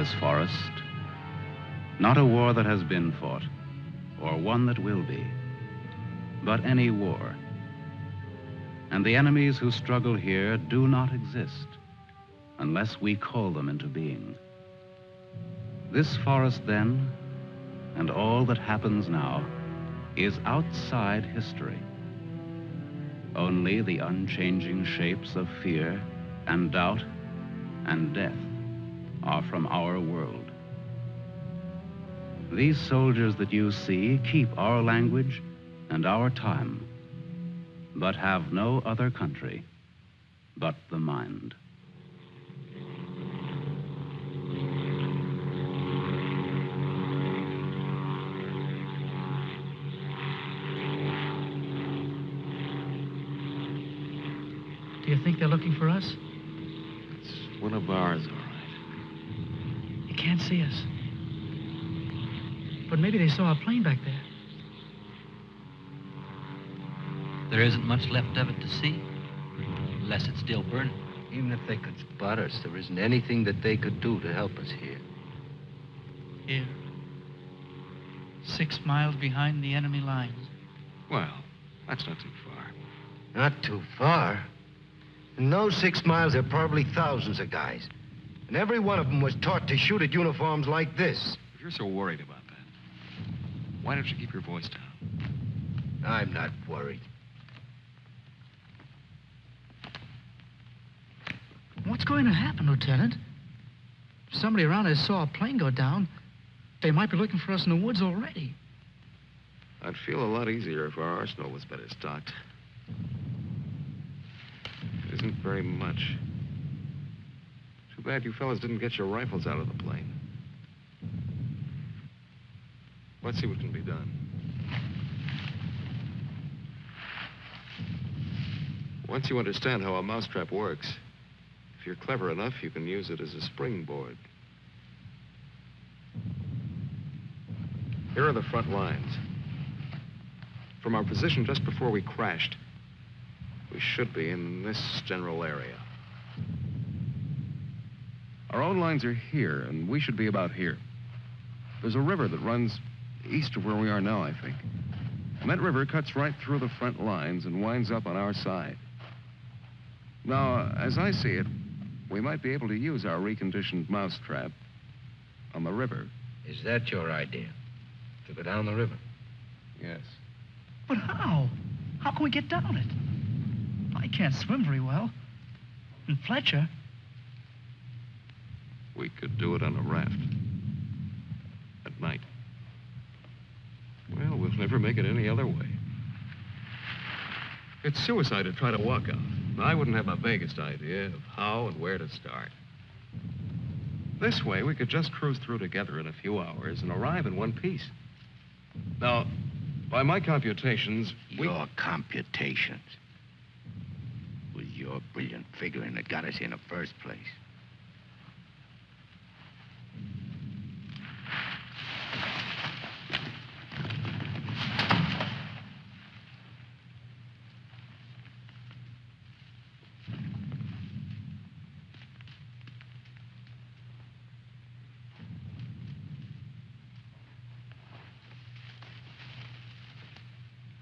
this forest, not a war that has been fought, or one that will be, but any war. And the enemies who struggle here do not exist unless we call them into being. This forest, then, and all that happens now, is outside history. Only the unchanging shapes of fear and doubt and death are from our world. These soldiers that you see keep our language and our time, but have no other country but the mind. Do you think they're looking for us? It's one of ours, all right. You can't see us. But maybe they saw a plane back there. There isn't much left of it to see, unless it's still burning. Even if they could spot us, there isn't anything that they could do to help us here. Here. 6 miles behind the enemy lines. Well, that's not too far. Not too far. In those 6 miles, there are probably thousands of guys. And every one of them was taught to shoot at uniforms like this. If you're so worried about that, why don't you keep your voice down? I'm not worried. What's going to happen, Lieutenant? If somebody around us saw a plane go down, they might be looking for us in the woods already. I'd feel a lot easier if our arsenal was better stocked. It isn't very much. Too bad you fellas didn't get your rifles out of the plane. Let's see what can be done. Once you understand how a mousetrap works, if you're clever enough, you can use it as a springboard. Here are the front lines. From our position just before we crashed, we should be in this general area. Our own lines are here, and we should be about here. There's a river that runs east of where we are now, I think. And that river cuts right through the front lines and winds up on our side. Now, as I see it, we might be able to use our reconditioned mousetrap on the river. Is that your idea? To go down the river? Yes. But how? How can we get down it? I can't swim very well. And Fletcher... We could do it on a raft. At night. Well, we'll never make it any other way. It's suicide to try to walk out. I wouldn't have the vaguest idea of how and where to start. This way, we could just cruise through together in a few hours and arrive in one piece. Now, by my computations, Your computations? It was your brilliant figuring that got us here in the first place.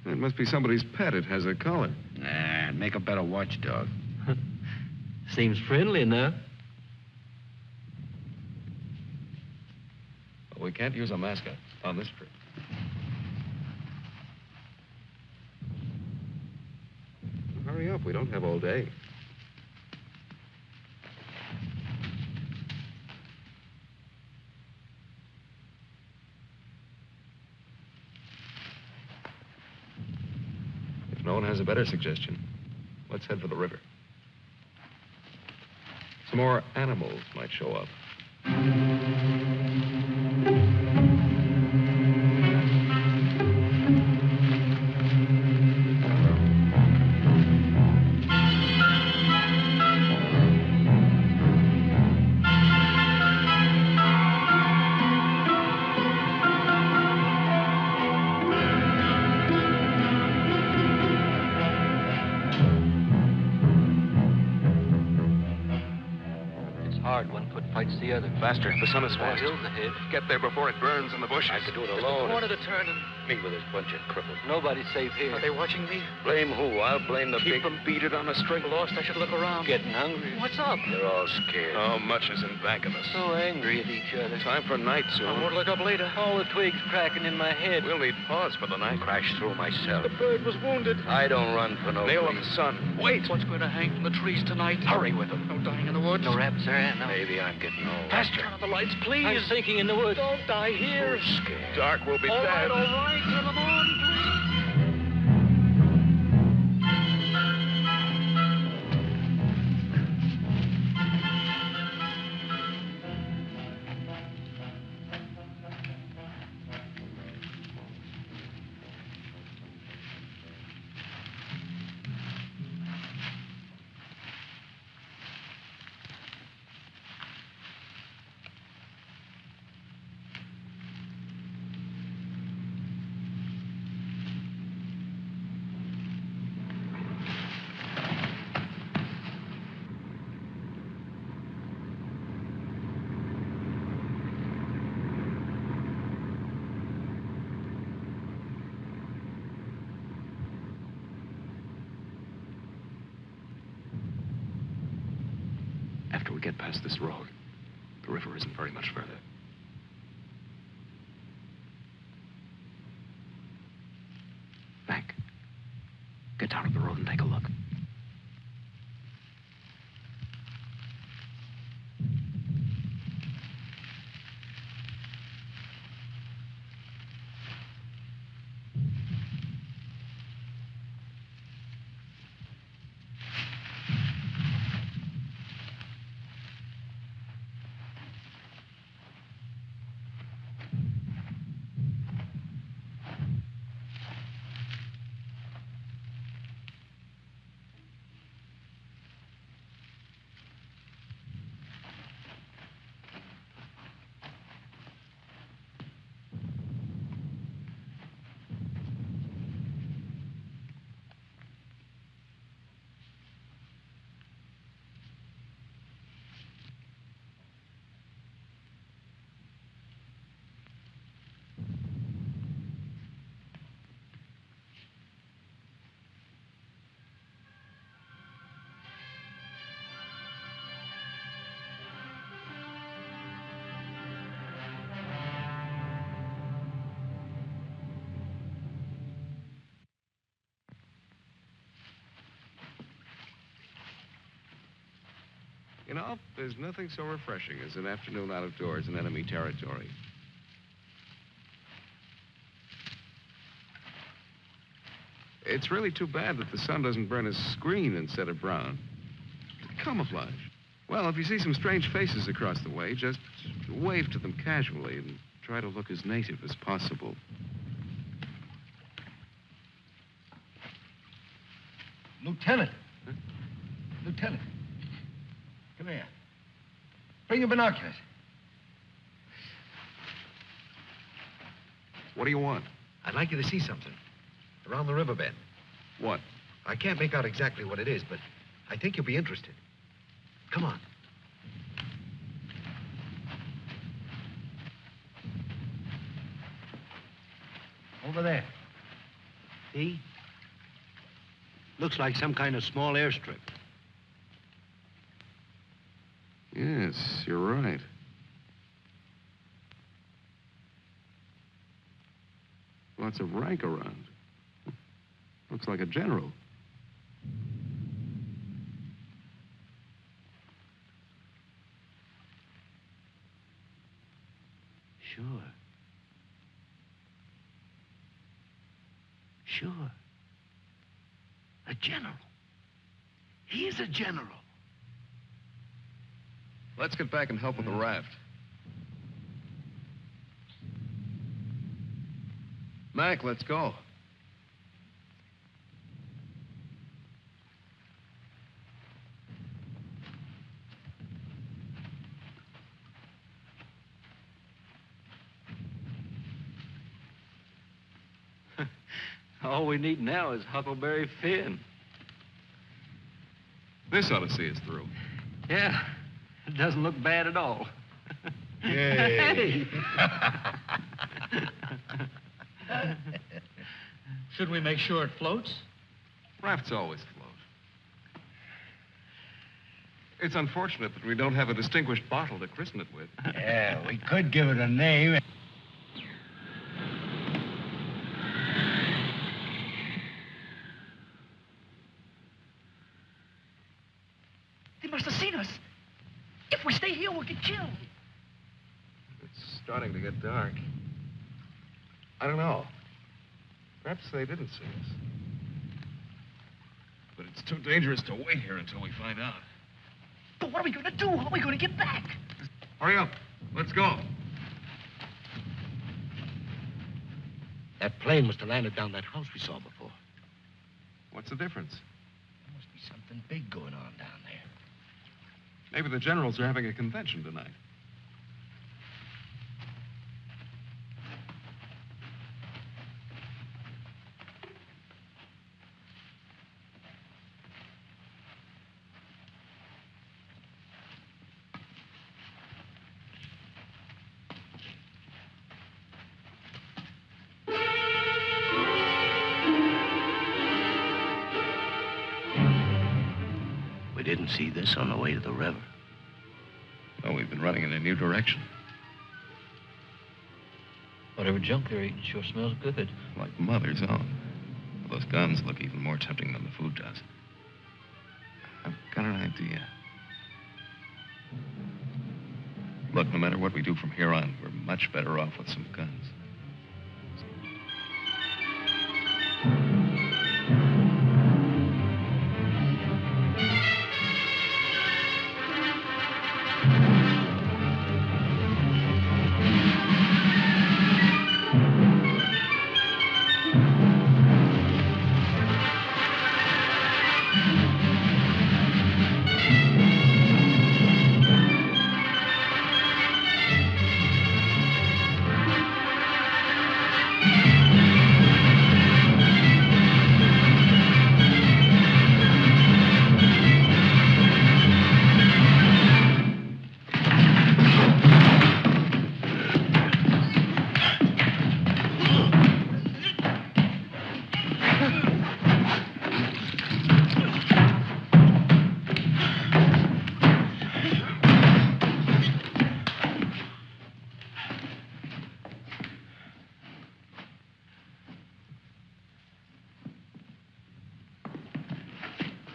It must be somebody's pet. It has a collar. Nah, make a better watchdog. Seems friendly enough. But we can't use a mascot on this trip. Hurry up. We don't have all day. If no one has a better suggestion, let's head for the river. Some more animals might show up. fights the other. Faster. The sun is That fast. hill's ahead. Get there before it burns in the bushes. I could do it Just alone. a corner to turn and... Me with this bunch of cripples. Nobody's safe here. Are they watching me? Blame who? I'll blame the Keep big... them beat it on a string. Lost, I should look around. Getting hungry. What's up? They're all scared. How much is in back of us? So angry at each other. Time for night soon. I won't look up later. All the twigs cracking in my head. We'll need pause for the night. Crash through myself. The bird was wounded. I don't run for no Nail of reason. the sun. Wait. What's going to hang from the trees tonight? Hurry with them. No dying in the woods. No rabbits there, no. Maybe I'm getting old. Faster. Turn on the lights, please. I'm sinking in the woods. Don't die here. Scared. Dark will be All bad. right, all right. Turn them on, please. After we get past this road, the river isn't very much further. Mac, get down to the road and take a look. You know, there's nothing so refreshing as an afternoon out of doors in enemy territory. It's really too bad that the sun doesn't burn his screen instead of brown. Camouflage. Well, if you see some strange faces across the way, just wave to them casually and try to look as native as possible. Lieutenant. Huh? Lieutenant. Come here. Bring your binoculars. What do you want? I'd like you to see something. Around the riverbed. What? I can't make out exactly what it is, but I think you'll be interested. Come on. Over there. See? Looks like some kind of small airstrip. Yes, you're right. Lots of rank around. Looks like a general. Sure. Sure. A general. He's a general. Let's get back and help with the raft. Mac, let's go. All we need now is Huckleberry Finn. This ought to see us through. Yeah. It doesn't look bad at all. Yay. Should we make sure it floats? Rafts always float. It's unfortunate that we don't have a distinguished bottle to christen it with. Yeah, we could give it a name. They must have seen us. If we stay here, we'll get killed. It's starting to get dark. I don't know. Perhaps they didn't see us. But it's too dangerous to wait here until we find out. But what are we going to do? How are we going to get back? Hurry up. Let's go. That plane must have landed down that house we saw before. What's the difference? There must be something big going on down there. Maybe the generals are having a convention tonight. We didn't see this on the way to the river. Oh, we've been running in a new direction. Whatever junk they're eating sure smells good. Like Mother's own. Those guns look even more tempting than the food does. I've got an idea. Look, no matter what we do from here on, we're much better off with some guns.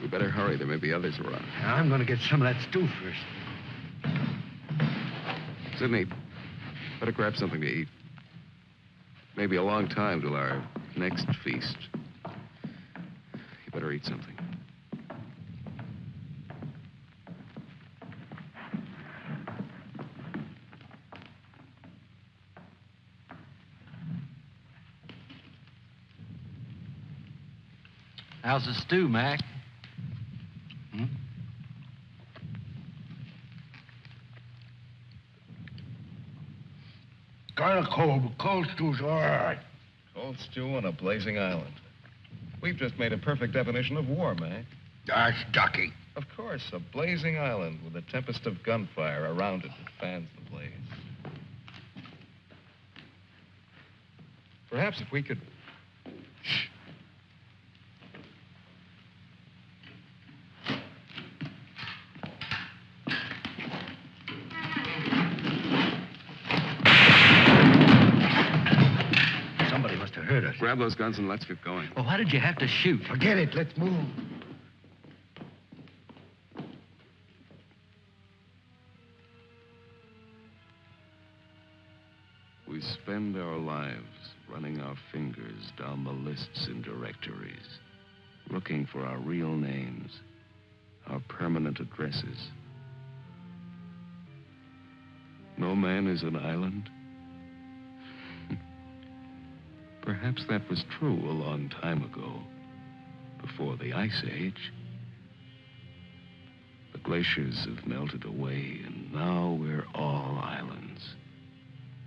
We better hurry. There may be others around. Now, I'm going to get some of that stew first. Sidney, better grab something to eat. Maybe a long time till our next feast. You better eat something. How's the stew, Mac? Kind of cold, but cold stew's all right. Cold stew on a blazing island. We've just made a perfect definition of war, Mac. That's ducky. Of course, a blazing island with a tempest of gunfire around it that fans the blaze. Perhaps if we could... Shh. Somebody must have heard us. Grab those guns and let's get going. Well, why did you have to shoot? Forget it. Let's move. We spend our lives running our fingers down the lists and directories, looking for our real names, our permanent addresses. No man is an island. Perhaps that was true a long time ago, before the Ice Age. The glaciers have melted away, and now we're all islands.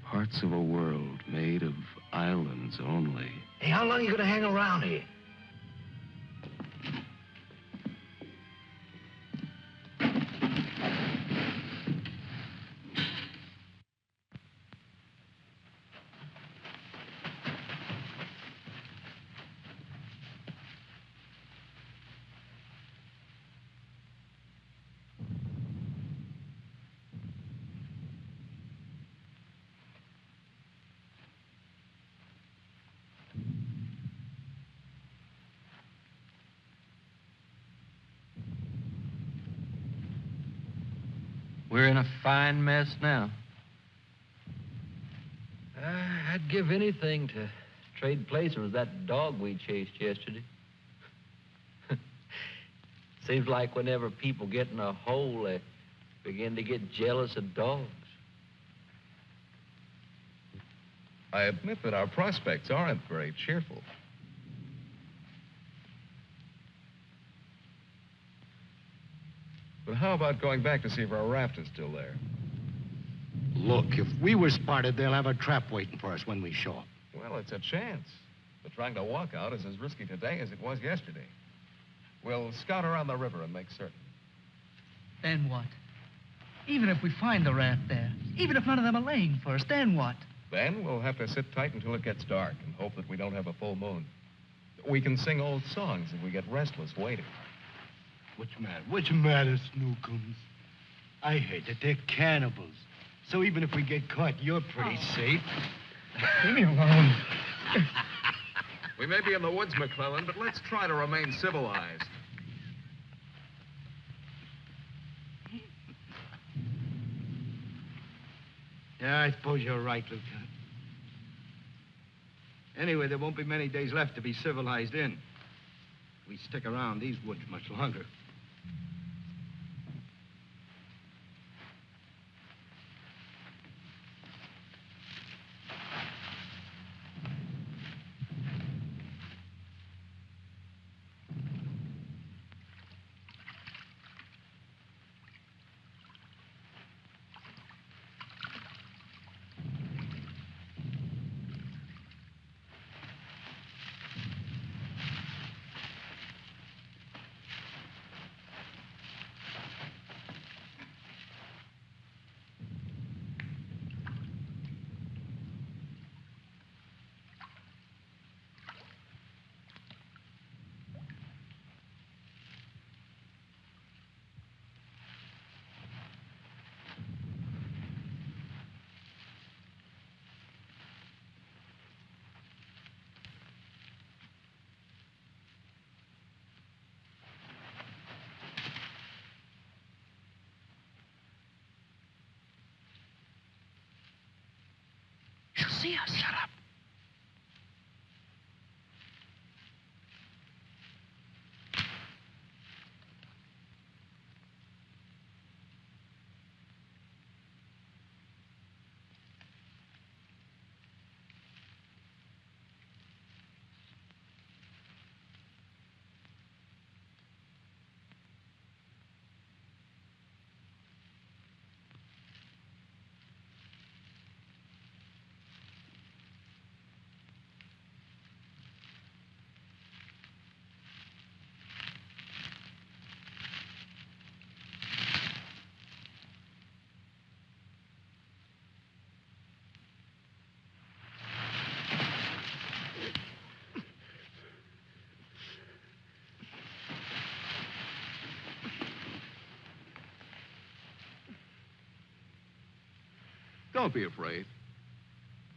Parts of a world made of islands only. Hey, how long are you going to hang around here? We're in a fine mess now. I'd give anything to trade places with that dog we chased yesterday. Seems like whenever people get in a hole, they begin to get jealous of dogs. I admit that our prospects aren't very cheerful. But how about going back to see if our raft is still there? Look, if we were spotted, they'll have a trap waiting for us when we show up. Well, it's a chance. But trying to walk out is as risky today as it was yesterday. We'll scout around the river and make certain. Then what? Even if we find the raft there, even if none of them are laying for us, then what? Then we'll have to sit tight until it gets dark and hope that we don't have a full moon. We can sing old songs if we get restless waiting. What's the matter? What's the matter, Snookums? I heard that they're cannibals. So even if we get caught, you're pretty safe. Leave me alone. We may be in the woods, McClellan, but let's try to remain civilized. Yeah, I suppose you're right, Lieutenant. Anyway, there won't be many days left to be civilized in. We stick around these woods much longer. She'll see us. Shut up. Don't be afraid.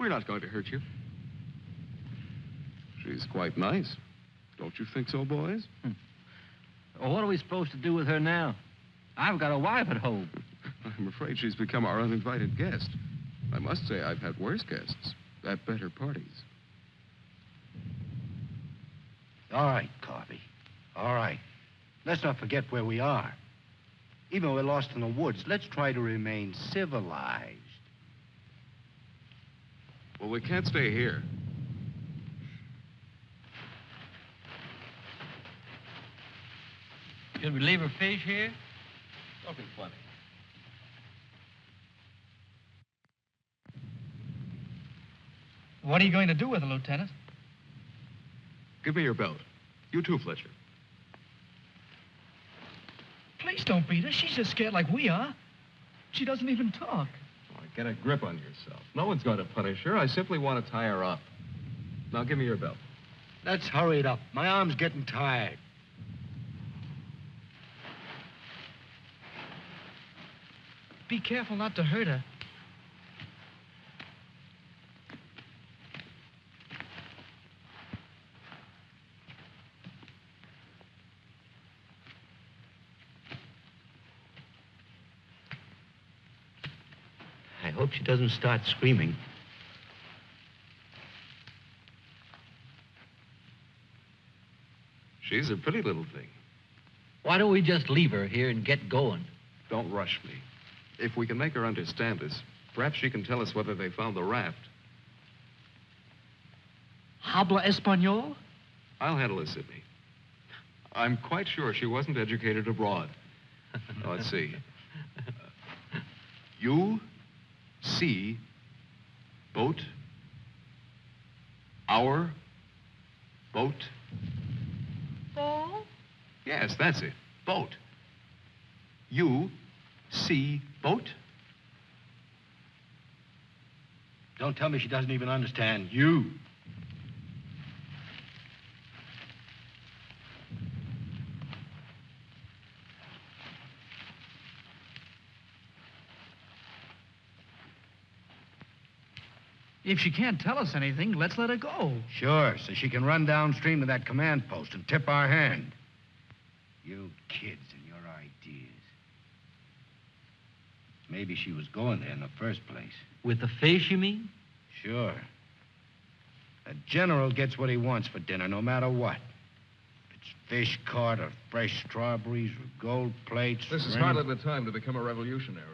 We're not going to hurt you. She's quite nice. Don't you think so, boys? Well, what are we supposed to do with her now? I've got a wife at home. I'm afraid she's become our uninvited guest. I must say I've had worse guests at better parties. All right, Carby. All right. Let's not forget where we are. Even though we're lost in the woods, let's try to remain civilized. Well, we can't stay here. Should we leave her fish here? Don't be funny. What are you going to do with her, Lieutenant? Give me your belt. You too, Fletcher. Please don't beat her. She's just scared like we are. She doesn't even talk. Get a grip on yourself. No one's going to punish her. I simply want to tie her up. Now, give me your belt. Let's hurry it up. My arm's getting tired. Be careful not to hurt her. hope she doesn't start screaming. She's a pretty little thing. Why don't we just leave her here and get going? Don't rush me. If we can make her understand us, perhaps she can tell us whether they found the raft. Habla español? I'll handle it, Sidney. I'm quite sure she wasn't educated abroad. Now, let's see. You see boat, our boat. Ball? Yes, that's it. Boat. You see boat? Don't tell me she doesn't even understand you. If she can't tell us anything, let's let her go. Sure, so she can run downstream to that command post and tip our hand. You kids and your ideas. Maybe she was going there in the first place. With the fish, you mean? Sure. A general gets what he wants for dinner, no matter what. If it's fish caught or fresh strawberries or gold plates. This is or hardly the time to become a revolutionary.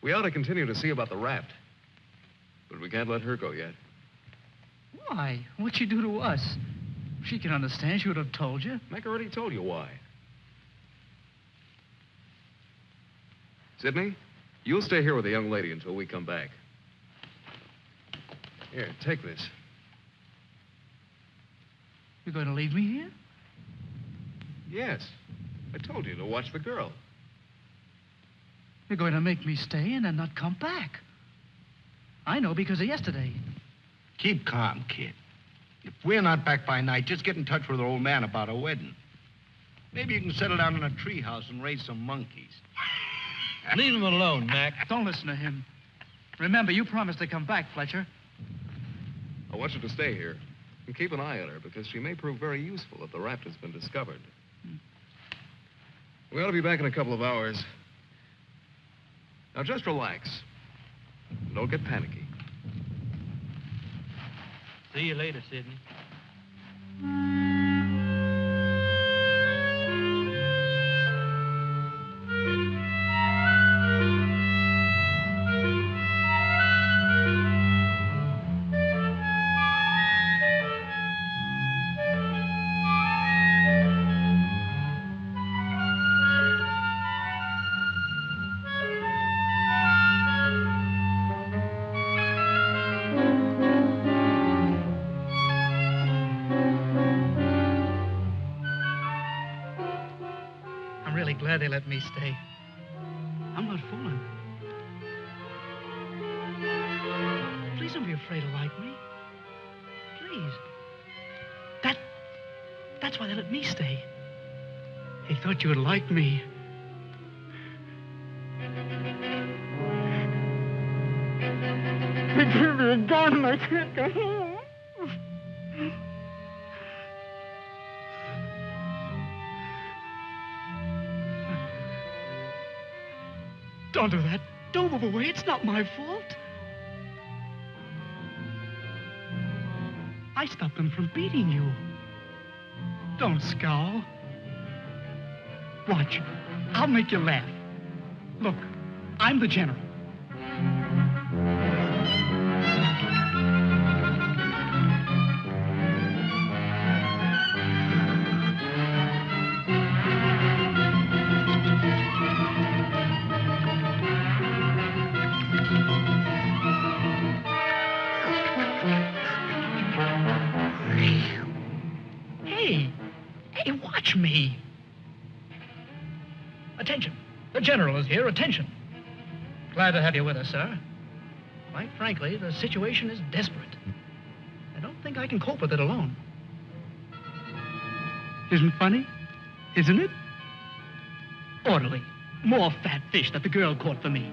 We ought to continue to see about the raft. But we can't let her go yet. Why? What'd she do to us? If she can understand, she would have told you. Meg already told you why. Sidney, you'll stay here with the young lady until we come back. Here, take this. You're going to leave me here? Yes. I told you to watch the girl. You're going to make me stay and then not come back. I know because of yesterday. Keep calm, kid. If we're not back by night, just get in touch with our old man about a wedding. Maybe you can settle down in a treehouse and raise some monkeys. Leave him alone, Mac. Don't listen to him. Remember, you promised to come back, Fletcher. I want you to stay here and keep an eye on her because she may prove very useful if the raft has been discovered. We ought to be back in a couple of hours. Now, just relax. Don't get panicky. See you later, Sidney. Glad they let me stay. I'm not fooling. Please don't be afraid to like me. Please. That's why they let me stay. They thought you would like me. They gave me a gun and I can't go home. Don't do that. Don't move away. It's not my fault. I stopped them from beating you. Don't scowl. Watch. I'll make you laugh. Look, I'm the general. Hey, watch me. Attention. The general is here. Attention. Glad to have you with us, sir. Quite frankly, the situation is desperate. I don't think I can cope with it alone. Isn't funny? Isn't it? Orderly. More fat fish that the girl caught for me.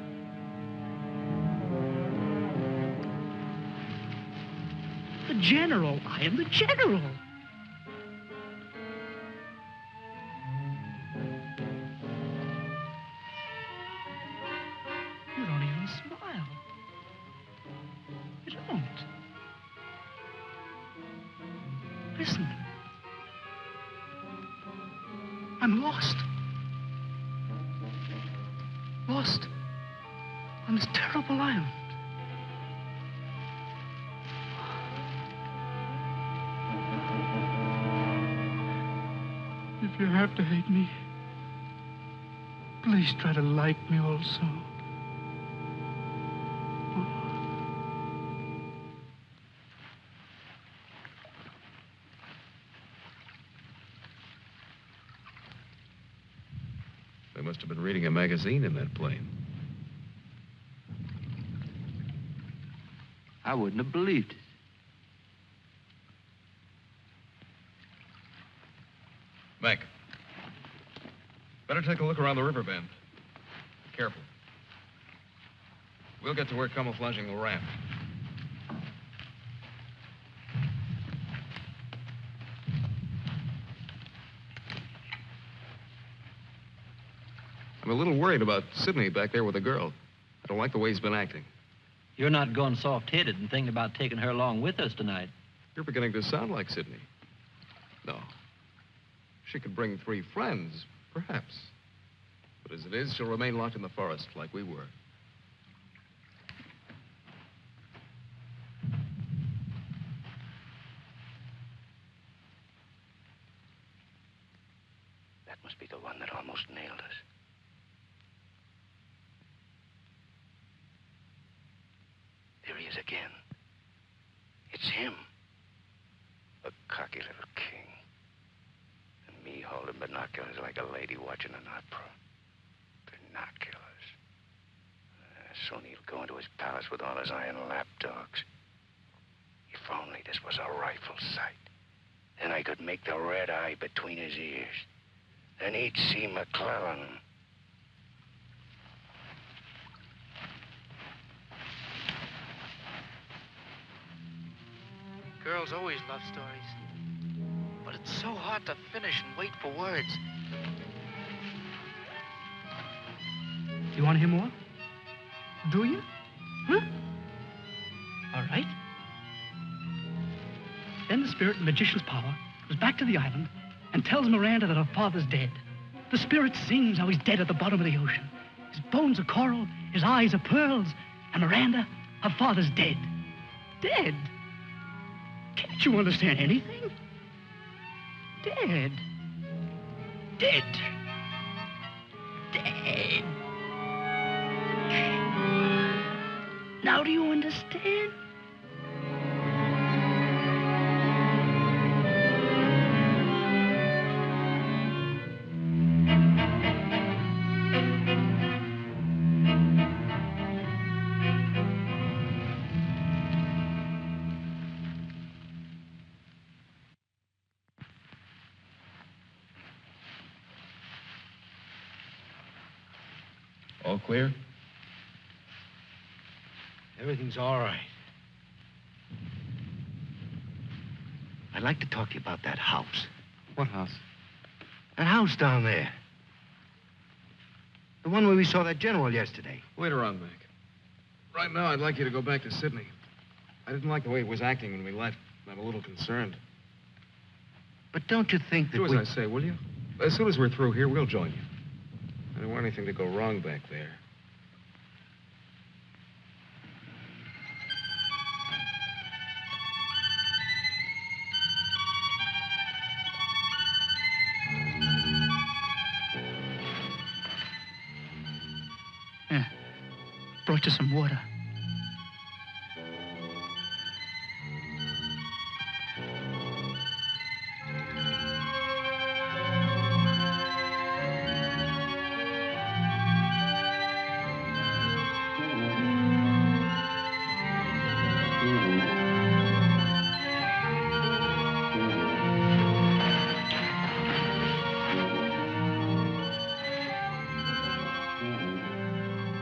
The general. I am the general. Listen. I'm lost. Lost on this terrible island. If you have to hate me, please try to like me also. They must have been reading a magazine in that plane. I wouldn't have believed it. Mac, better take a look around the river bend. Be careful. We'll get to work camouflaging the raft. I'm a little worried about Sidney back there with the girl. I don't like the way he's been acting. You're not going soft-headed and thinking about taking her along with us tonight. You're beginning to sound like Sidney. No. She could bring 3 friends, perhaps. But as it is, she'll remain locked in the forest like we were. That must be the one that almost nailed us. There he is again. It's him. A cocky little king. And me holding binoculars like a lady watching an opera. Binoculars. Soon he'll go into his palace with all his iron lapdogs. If only this was a rifle sight. Then I could make the red eye between his ears. Then he'd see McClellan. Girls always love stories. But it's so hard to finish and wait for words. Do you want to hear more? Do you? Huh? All right. Then the spirit in the magician's power goes back to the island and tells Miranda that her father's dead. The spirit sings how he's dead at the bottom of the ocean. His bones are coral, his eyes are pearls, and Miranda, her father's dead. Dead? Can't you understand anything? Dead. Dead. Dead. Now do you understand? All clear? Everything's all right. I'd like to talk to you about that house. What house? That house down there. The one where we saw that general yesterday. Later on, Mac. Right now, I'd like you to go back to Sydney. I didn't like the way he was acting when we left. I'm a little concerned. But don't you think that Do as I say, will you? As soon as we're through here, we'll join you. I don't want anything to go wrong back there. Brought you some water.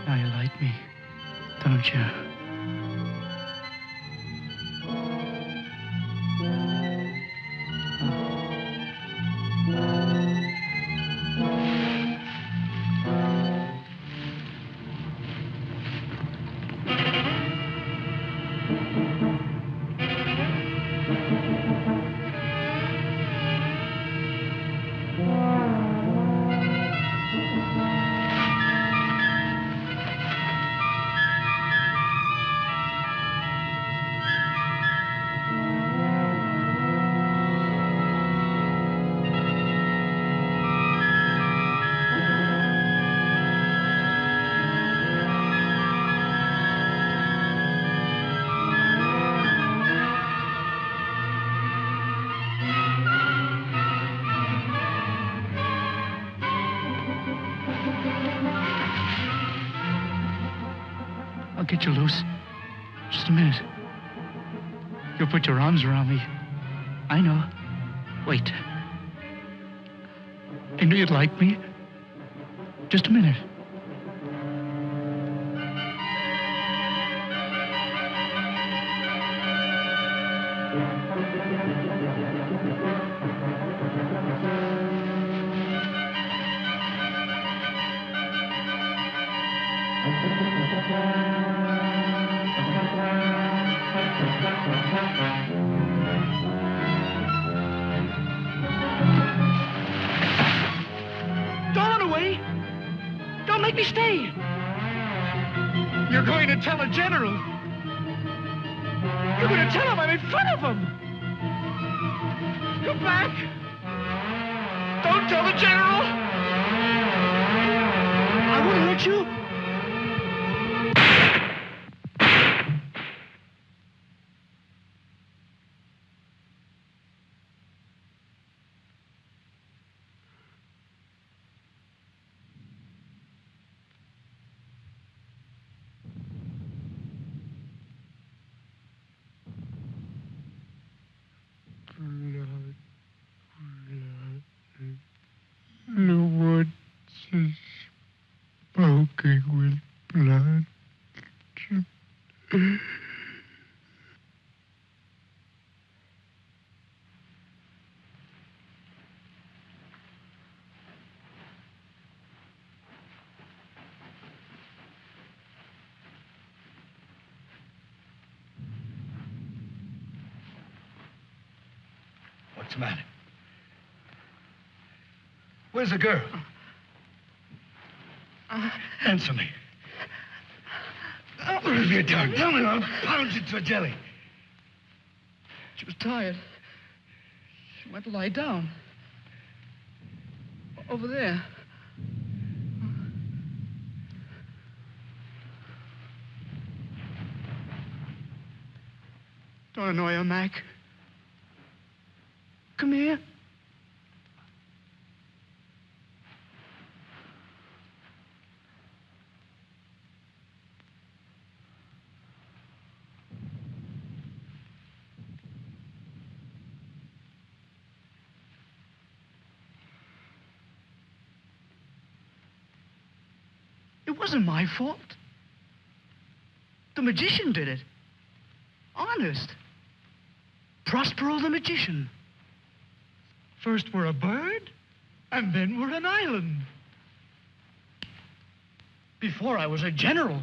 Now you like me, don't you? I'll get you loose. Just a minute. You'll put your arms around me. I know. Wait. I knew you'd like me. Just a minute. Don't run away. Don't make me stay. You're going to tell the general. You're going to tell him I'm in front of him. Come back. Don't tell the general. I wouldn't hurt you. The woods is smoking with blood. What's the matter? Where's the girl? Answer me. What have you done? Tell me, I'll pound you to a jelly. She was tired. She went to lie down. Over there. Don't annoy her, Mac. Come here. It wasn't my fault. The magician did it. Honest. Prospero the magician. First we're a bird, and then we're an island. Before I was a general,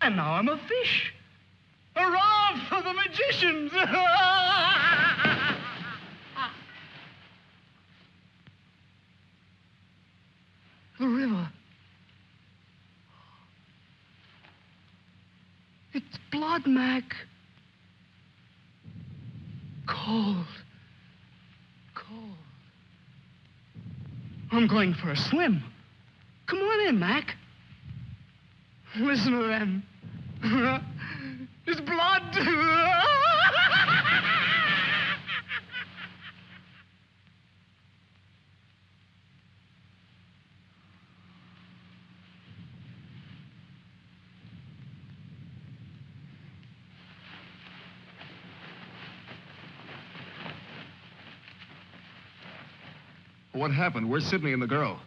and now I'm a fish. Hurrah for the magicians! The river. It's blood, Mac. Cold. Cold. I'm going for a swim. Come on in, Mac. Listen to them. It's blood. What happened? Where's Sidney and the girl?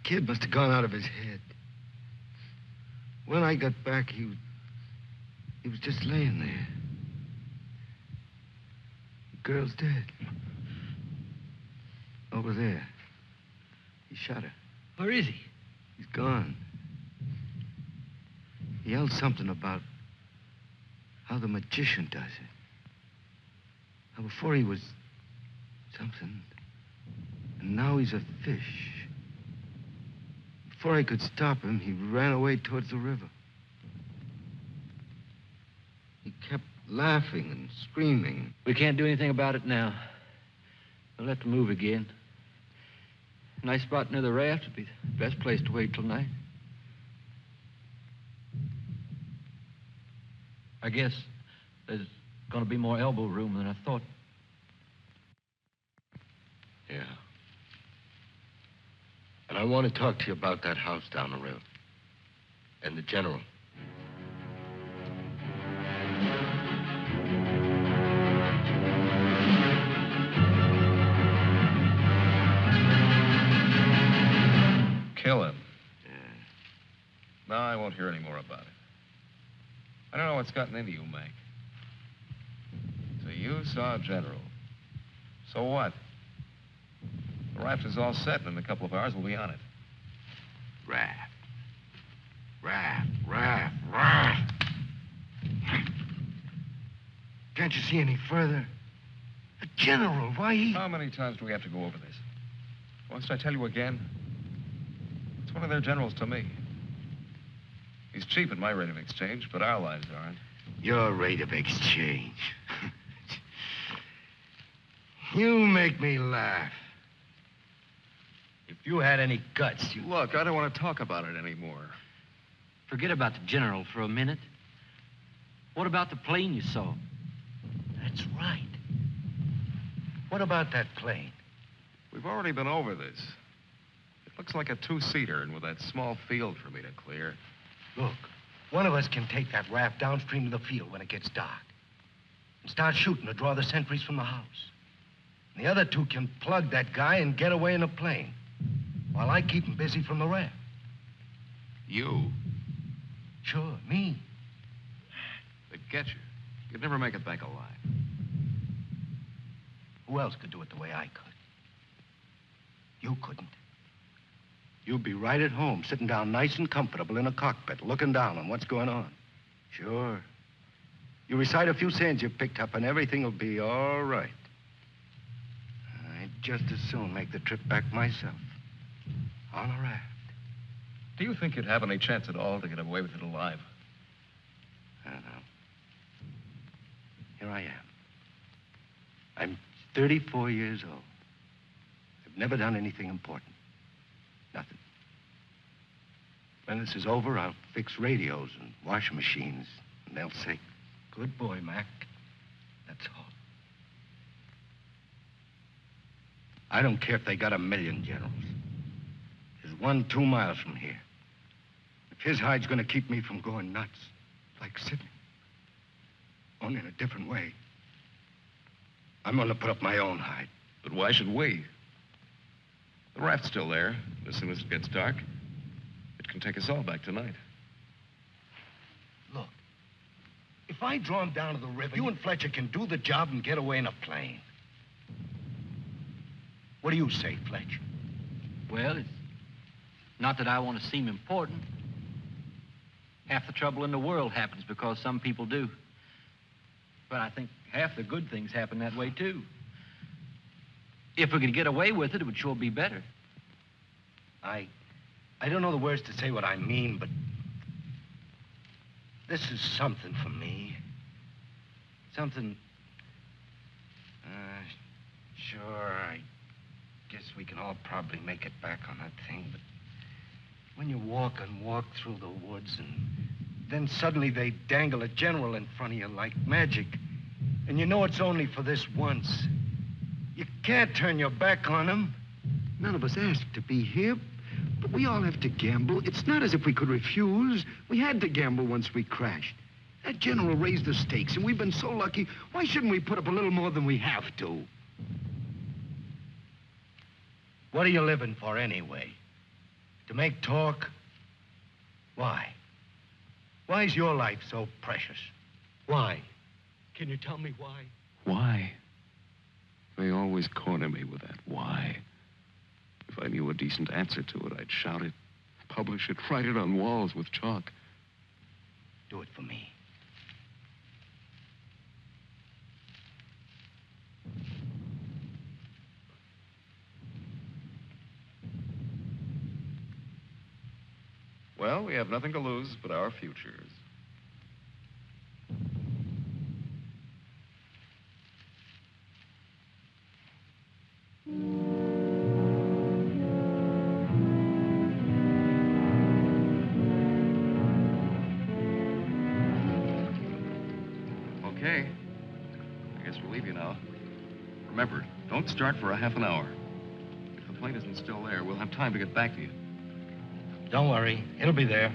Kid must have gone out of his head. When I got back, he was just laying there. The girl's dead. Over there. He shot her. Where is he? He's gone. He yelled something about how the magician does it. Now, before he was something, and now he's a fish. Before I could stop him, he ran away towards the river. He kept laughing and screaming. We can't do anything about it now. We'll have to move again. Nice spot near the raft would be the best place to wait till night. I guess there's going to be more elbow room than I thought. Yeah. And I want to talk to you about that house down the road. And the general. Kill him. Yeah. No, I won't hear any more about it. I don't know what's gotten into you, Mac. So you saw General. So what? The raft is all set, and in a couple of hours we'll be on it. Raft. Raft. Can't you see any further? The general, why he... How many times do we have to go over this? Must I tell you again? It's one of their generals to me. He's cheap at my rate of exchange, but our lives aren't. Your rate of exchange. You make me laugh. If you had any guts, you... Look, I don't want to talk about it anymore. Forget about the general for a minute. What about the plane you saw? That's right. What about that plane? We've already been over this. It looks like a two-seater, and with that small field for me to clear. Look, one of us can take that raft downstream to the field when it gets dark and start shooting to draw the sentries from the house. And the other two can plug that guy and get away in a plane while I keep him busy from the raft. You? Sure, me. They'd get you. You'd never make it back alive. Who else could do it the way I could? You couldn't. You'd be right at home, sitting down nice and comfortable in a cockpit, looking down on what's going on. Sure. You recite a few sayings you picked up, and everything will be all right. I'd just as soon make the trip back myself. On a raft. Do you think you'd have any chance at all to get away with it alive? I don't know. Here I am. I'm 34 years old. I've never done anything important. Nothing. When this is over, I'll fix radios and washing machines, and they'll say, "Good boy, Mac." That's all. I don't care if they got 1,000,000 generals. There's one 2 miles from here. If his hide's gonna keep me from going nuts, like Sidney, only in a different way, I'm gonna put up my own hide. But why should we? The raft's still there. As soon as it gets dark, it can take us all back tonight. Look, if I draw him down to the river, you and Fletcher can do the job and get away in a plane. What do you say, Fletcher? Well, it's not that I want to seem important. Half the trouble in the world happens because some people do. But I think half the good things happen that way, too. If we could get away with it, it would sure be better. I don't know the words to say what I mean, but this is something for me. Something... Sure, I guess we can all probably make it back on that thing, but when you walk and walk through the woods and then suddenly they dangle a general in front of you like magic, and you know it's only for this once, you can't turn your back on him. None of us asked to be here, but we all have to gamble. It's not as if we could refuse. We had to gamble once we crashed. That general raised the stakes, and we've been so lucky. Why shouldn't we put up a little more than we have to? What are you living for anyway? To make talk? Why? Why is your life so precious? Why? Can you tell me why? Why? They always corner me with that why. If I knew a decent answer to it, I'd shout it, publish it, write it on walls with chalk. Do it for me. Well, we have nothing to lose but our futures. Okay. I guess we'll leave you now. Remember, don't start for a half an hour. If the plane isn't still there, we'll have time to get back to you. Don't worry. It'll be there.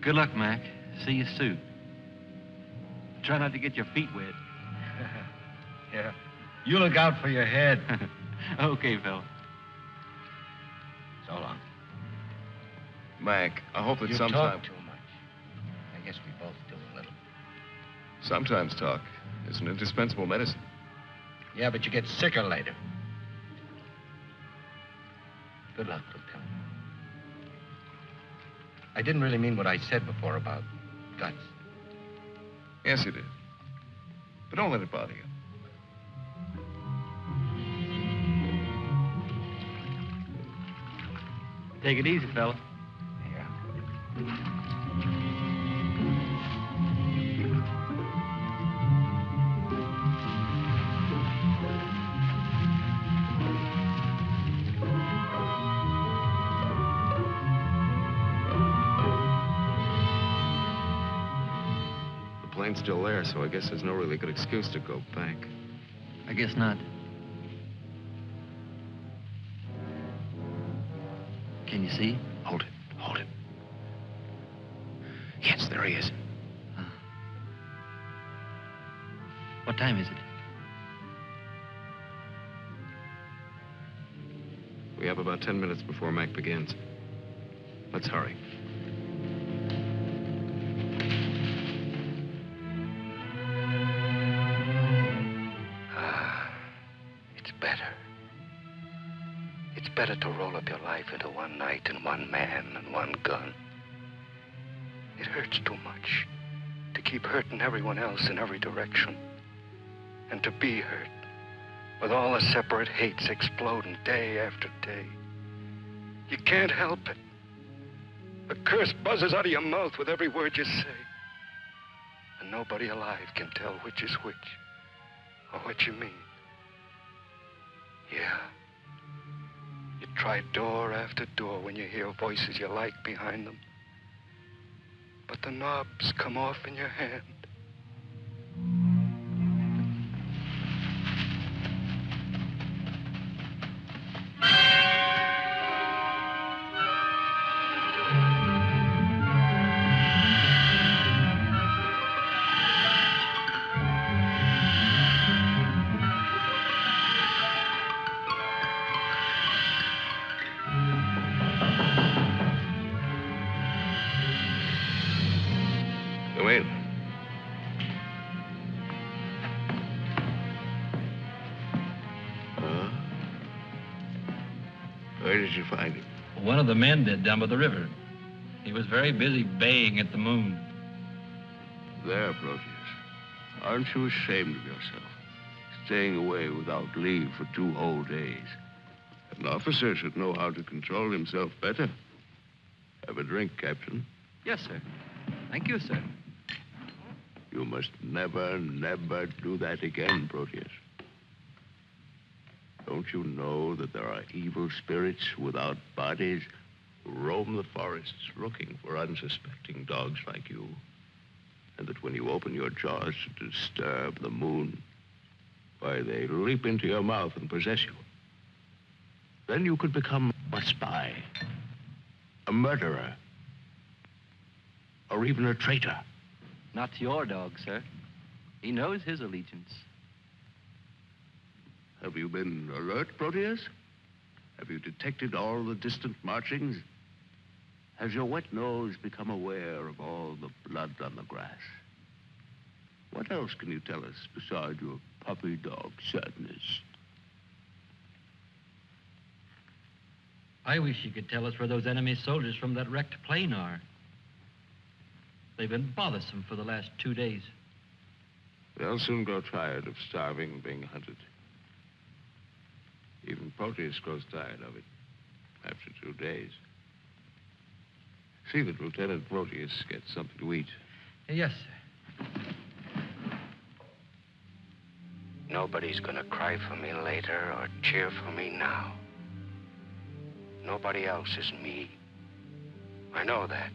Good luck, Mac. See you soon. Try not to get your feet wet. Yeah. You look out for your head. Okay, fella. So long. Mac, I hope that You sometime... talk too much. I guess we both do a little. Sometimes talk is an indispensable medicine. Yeah, but you get sicker later. Good luck, Lieutenant. I didn't really mean what I said before about guts. Yes, you did. But don't let it bother you. Take it easy, fella. Yeah. The plane's still there, so I guess there's no really good excuse to go back. I guess not. Can you see? Hold it. Hold it. Yes, there he is. What time is it? We have about 10 minutes before Mac begins. Let's hurry. It's better. It's better to roll up your life into one night and one man and one gun. It hurts too much to keep hurting everyone else in every direction. And to be hurt, with all the separate hates exploding day after day. You can't help it. A curse buzzes out of your mouth with every word you say. And nobody alive can tell which is which, or what you mean. Yeah. You try door after door when you hear voices you like behind them. But the knobs come off in your hand. Go in. Where did you find him? One of the men did down by the river. He was very busy baying at the moon. There, Proteus. Aren't you ashamed of yourself? Staying away without leave for 2 whole days. An officer should know how to control himself better. Have a drink, Captain. Yes, sir. Thank you, sir. You must never, never do that again, Proteus. Don't you know that there are evil spirits without bodies who roam the forests looking for unsuspecting dogs like you? And that when you open your jaws to disturb the moon, why, they leap into your mouth and possess you. Then you could become a spy, a murderer, or even a traitor. Not to your dog, sir. He knows his allegiance. Have you been alert, Proteus? Have you detected all the distant marchings? Has your wet nose become aware of all the blood on the grass? What else can you tell us besides your puppy dog sadness? I wish you could tell us where those enemy soldiers from that wrecked plane are. They've been bothersome for the last 2 days. They'll soon grow tired of starving and being hunted. Even Proteus grows tired of it after 2 days. See that Lieutenant Proteus gets something to eat. Yes, sir. Nobody's gonna cry for me later or cheer for me now. Nobody else is me. I know that.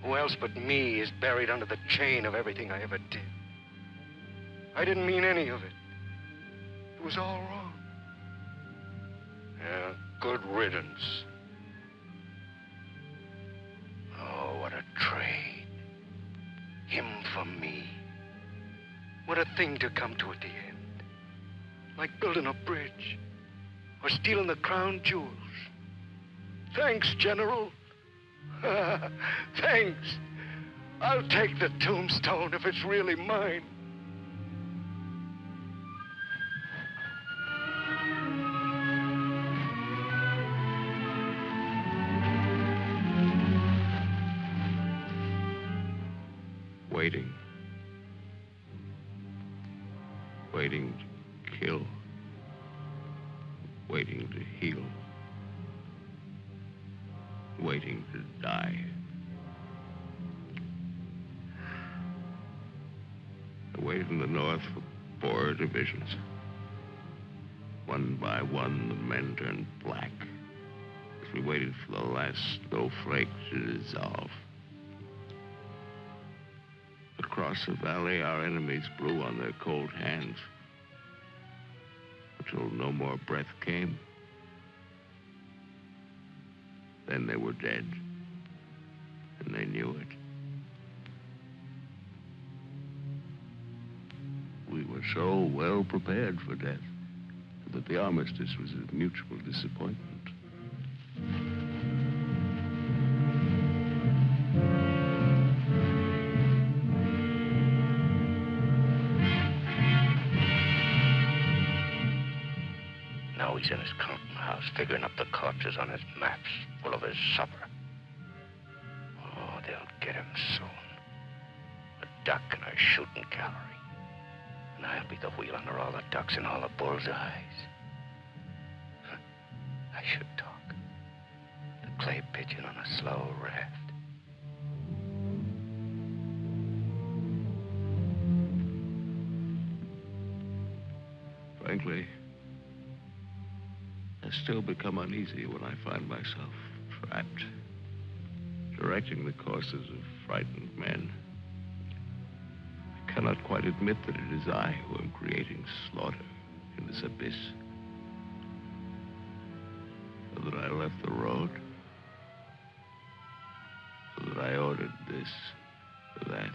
Who else but me is buried under the chain of everything I ever did? I didn't mean any of it. It was all wrong. Yeah, good riddance. Oh, what a trade. Him for me. What a thing to come to at the end. Like building a bridge. Or stealing the crown jewels. Thanks, General. Thanks. I'll take the tombstone if it's really mine. Waiting. Waiting to kill. Waiting to heal. Waiting to die. I waited in the north for 4 divisions. One by one, the men turned black as we waited for the last snowflake to dissolve. Across the valley, our enemies blew on their cold hands until no more breath came. Then they were dead, and they knew it. We were so well prepared for death that the armistice was a mutual disappointment. Now he's in his counting house, figuring up the corpses on his maps, full of his supper. Oh, they'll get him soon. A duck in a shooting gallery. And I'll be the wheel under all the ducks and all the bull's eyes. I should talk. The clay pigeon on a slow raft. Frankly, I still become uneasy when I find myself trapped, directing the courses of frightened men. I cannot quite admit that it is I who am creating slaughter in this abyss. So that I left the road. So that I ordered this or that.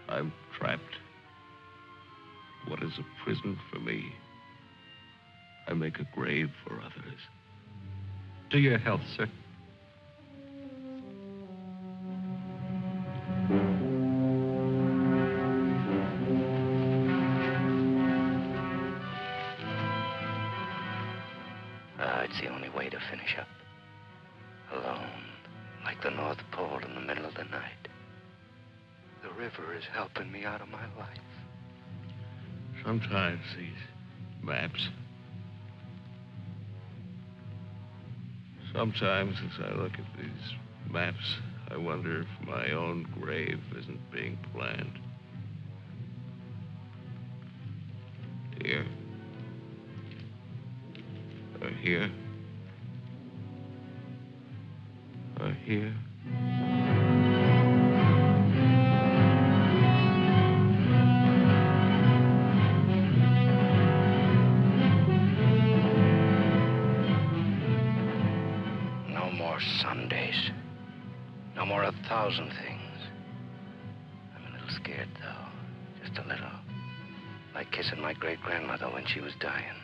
I'm trapped. What is a prison for me? I make a grave for others. To your health, sir. It's the only way to finish up. Alone, like the North Pole in the middle of the night. The river is helping me out of my life. Sometimes these maps. Sometimes as I look at these maps, I wonder if my own grave isn't being planned. Here. Or here. Or here. No more Sundays. No more 1,000 things. I'm a little scared, though. Just a little. Like kissing my great-grandmother when she was dying.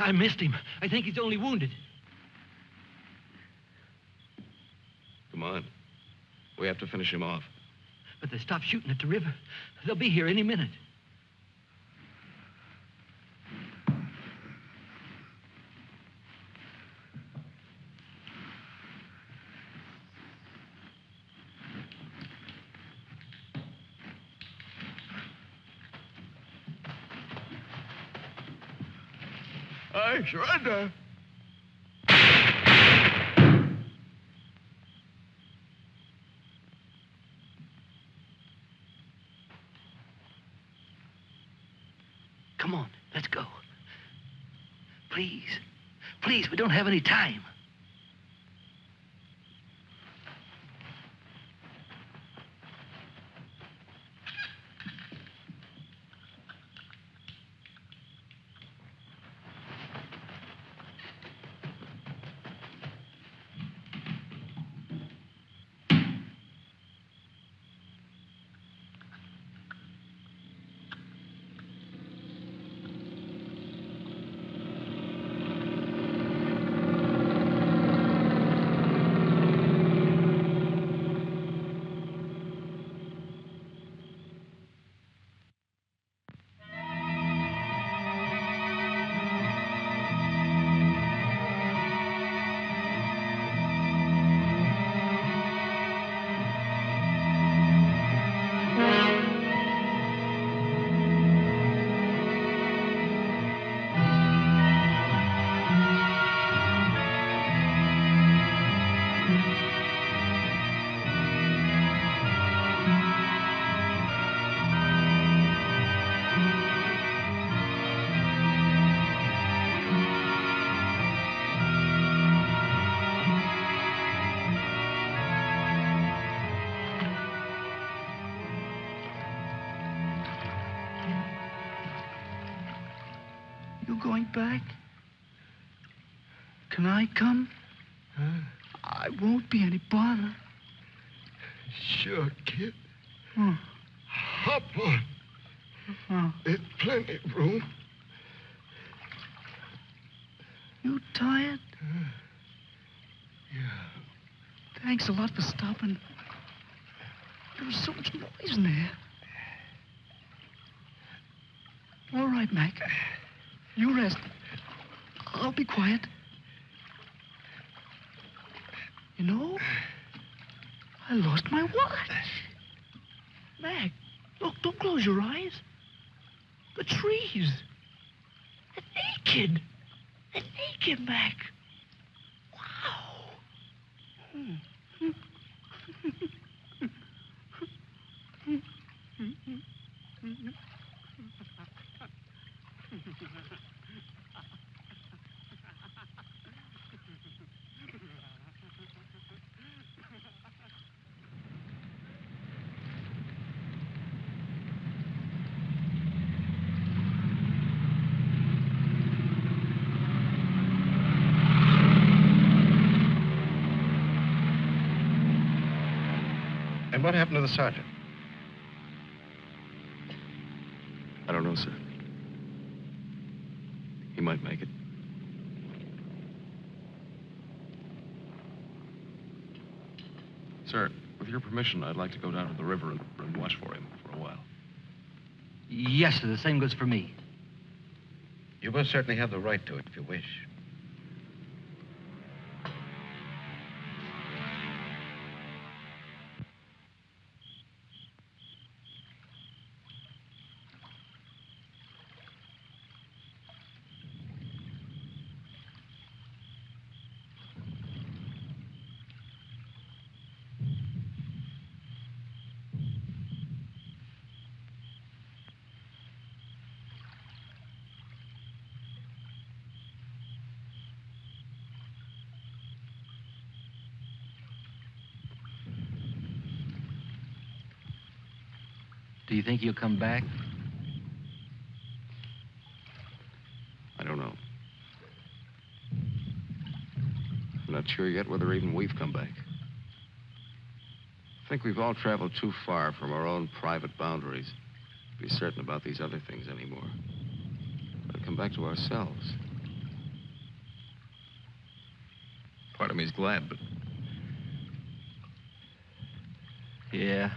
I missed him. I think he's only wounded. Come on. We have to finish him off. But they stopped shooting at the river. They'll be here any minute. I surrender. Come on, let's go. Please. Please, we don't have any time. Going back? Can I come? I won't be any bother. Sure, kid. Oh. Hop on. Oh. There's plenty of room. You tired? Yeah. Thanks a lot for stopping. There was so much noise in there. All right, Mac. You rest. I'll be quiet. You know, I lost my watch. Mac, look, don't close your eyes. The trees. They're naked. They're naked, Mac. Wow. And what happened to the sergeant? I don't know, sir. He might make it. Sir, with your permission, I'd like to go down to the river and watch for him for a while. Yes, sir. The same goes for me. You most certainly have the right to it if you wish. Do you think he'll come back? I don't know. I'm not sure yet whether even we've come back. I think we've all traveled too far from our own private boundaries to be certain about these other things anymore. But come back to ourselves. Part of me's glad, but... Yeah.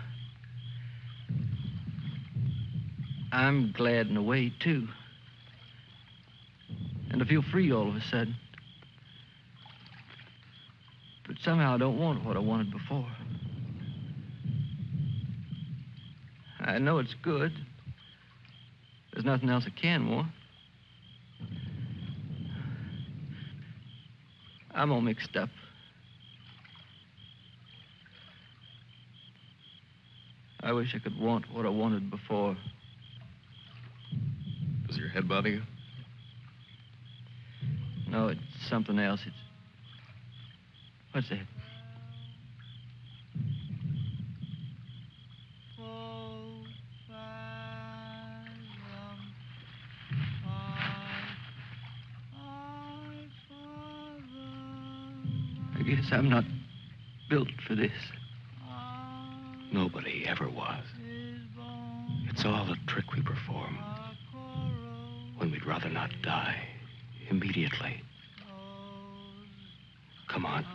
I'm glad in a way, too. And I feel free all of a sudden. But somehow I don't want what I wanted before. I know it's good. There's nothing else I can want. I'm all mixed up. I wish I could want what I wanted before. Does your head bother you? No, it's something else. It's... What's that? I guess I'm not built for this. Nobody ever was. It's all a trick we perform when we'd rather not die immediately. Come on.